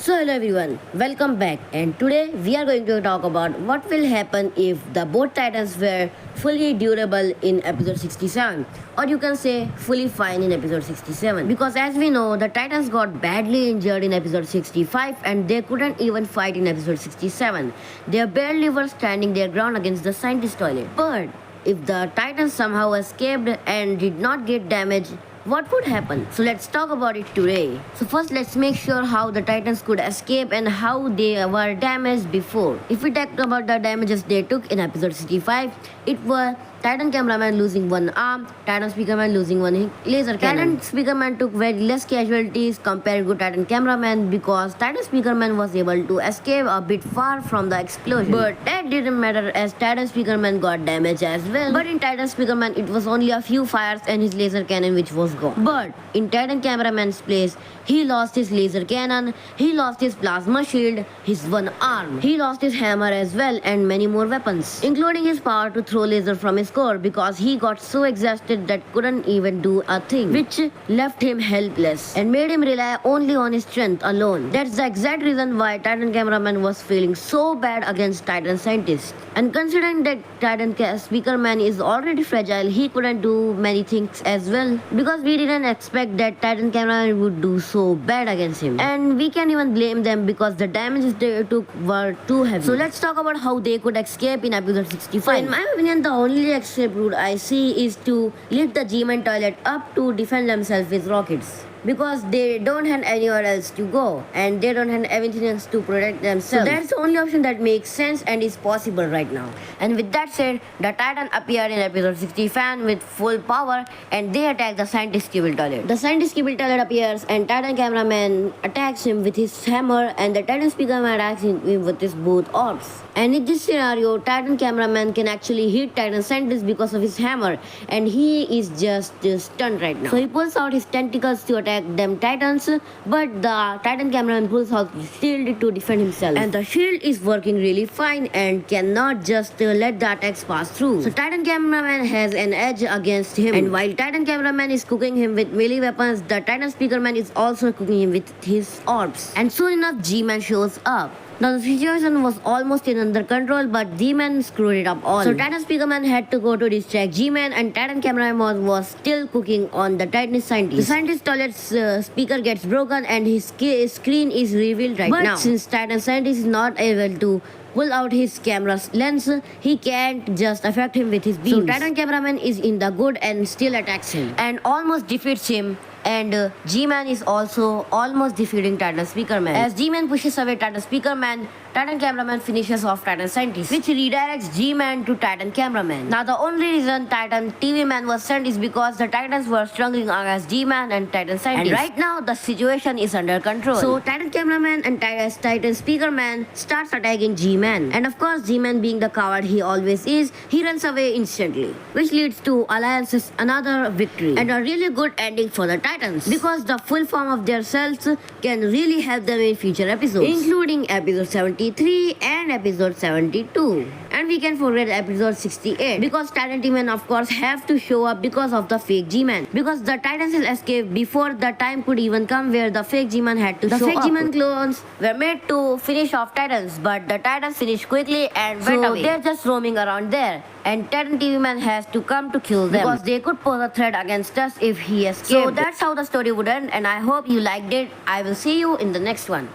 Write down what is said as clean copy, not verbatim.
So hello everyone, welcome back, and today we are going to talk about what will happen if the both titans were fully durable in episode 67, or you can say fully fine in episode 67, because as we know the titans got badly injured in episode 65 and they couldn't even fight in episode 67. They barely were standing their ground against the scientist toilet. But if the titans somehow escaped and did not get damaged, what would happen? So let's talk about it today. So first let's make sure how the Titans could escape and how they were damaged before. If we talk about the damages they took in episode 65, it was Titan cameraman losing one arm, Titan speakerman losing one laser cannon. Titan speakerman took very less casualties compared to Titan cameraman because Titan speakerman was able to escape a bit far from the explosion. But that didn't matter as Titan speakerman got damaged as well. But in Titan speakerman it was only a few fires and his laser cannon which was gone. But in Titan cameraman's place, he lost his laser cannon, he lost his plasma shield, his one arm. He lost his hammer as well and many more weapons, including his power to throw laser from his core because he got so exhausted that couldn't even do a thing, which left him helpless and made him rely only on his strength alone. That's the exact reason why Titan cameraman was feeling so bad against Titan scientist. And considering that Titan speakerman is already fragile, he couldn't do many things as well because we didn't expect that Titan cameraman would do so bad against him. And we can't even blame them because the damages they took were too heavy. So let's talk about how they could escape in episode 65. So in my opinion, the only escape route I see is to lift the G-Man toilet up to defend themselves with rockets, because they don't have anywhere else to go and they don't have anything else to protect themselves. So that's the only option that makes sense and is possible right now. And with that said, the Titan appeared in episode 65 with full power and they attack the scientist cable toilet. The scientist cable toilet appears and Titan cameraman attacks him with his hammer and the Titan speakerman attacks him with his both orbs. And in this scenario, Titan cameraman can actually hit Titan scientist because of his hammer and he is just stunned right now. So he pulls out his tentacles to attack them Titans, but the Titan cameraman pulls out his shield to defend himself. And the shield is working really fine and cannot just let the attacks pass through. So Titan cameraman has an edge against him. And while Titan cameraman is cooking him with melee weapons, the Titan speakerman is also cooking him with his orbs. And soon enough, G-Man shows up. Now the situation was almost in under control, but G-Man screwed it up all. So Titan speakerman had to go to distract G-Man and Titan cameraman was still cooking on the Titan scientist. The scientist toilet's speaker gets broken and his screen is revealed right now. But since Titan scientist is not able to pull out his camera's lens, he can't just affect him with his beams. So Titan cameraman is in the good and still attacks him and almost defeats him. And G-Man is also almost defeating Titan speakerman. As G-Man pushes away Titan speakerman, Titan cameraman finishes off Titan scientist, which redirects G-Man to Titan cameraman. Now the only reason Titan TV man was sent is because the Titans were struggling against G-Man and Titan scientist. And right now the situation is under control. So Titan cameraman and Titan speakerman starts attacking G-Man. And of course G-Man, being the coward he always is, he runs away instantly, which leads to Alliance's another victory and a really good ending for the Titans, because the full form of their selves can really help them in future episodes, including episode 73 and episode 72. And we can forget episode 68 because Titan T-Man of course have to show up because of the fake G-Man, because the Titans will escape before the time could even come where the fake G-Man had to show up. The fake G-Man clones were made to finish off Titans, but the Titans finished quickly and went away. They're just roaming around there. And Titan TV man has to come to kill them because they could pose a threat against us if he escaped. So that's how the story would end, and I hope you liked it. I will see you in the next one.